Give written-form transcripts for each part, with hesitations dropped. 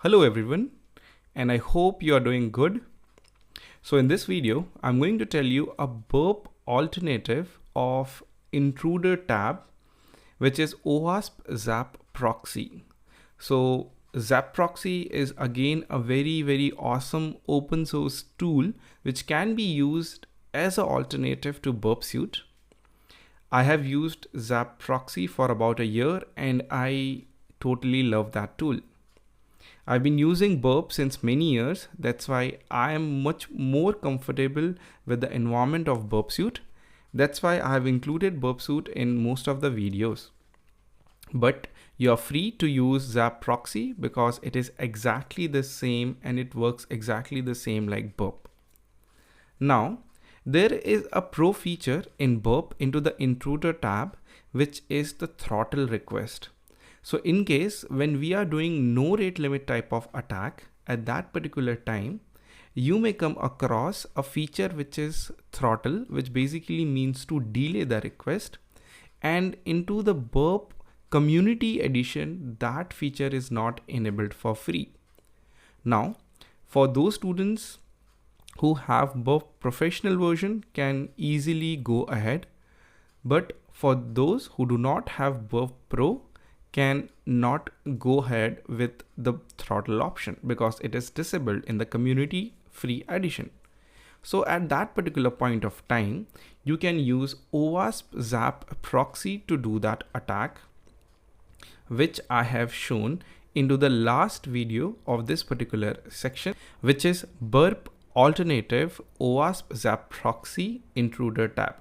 Hello everyone, and I hope you are doing good. So in this video, I'm going to tell you a Burp alternative of intruder tab, which is OWASP Zap Proxy. So Zap Proxy is again a very awesome open source tool which can be used as an alternative to Burp Suite. I have used Zap Proxy for about a year and I totally love that tool. I've been using Burp since many years. That's why I am much more comfortable with the environment of Burp Suite. That's why I have included Burp Suite in most of the videos. But you're free to use Zap Proxy because it is exactly the same and it works exactly the same like Burp. Now, there is a pro feature in Burp into the intruder tab, which is the throttle request. So in case when we are doing no rate limit type of attack at that particular time, you may come across a feature which is throttle, which basically means to delay the request. And into the Burp community edition, that feature is not enabled for free. Now, for those students who have Burp professional version can easily go ahead. But for those who do not have Burp Pro, can not go ahead with the throttle option because it is disabled in the community free edition. So at that particular point of time, you can use OWASP Zap Proxy to do that attack, which I have shown into the last video of this particular section, which is Burp alternative OWASP Zap Proxy intruder tab.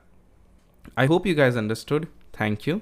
I hope you guys understood. Thank you.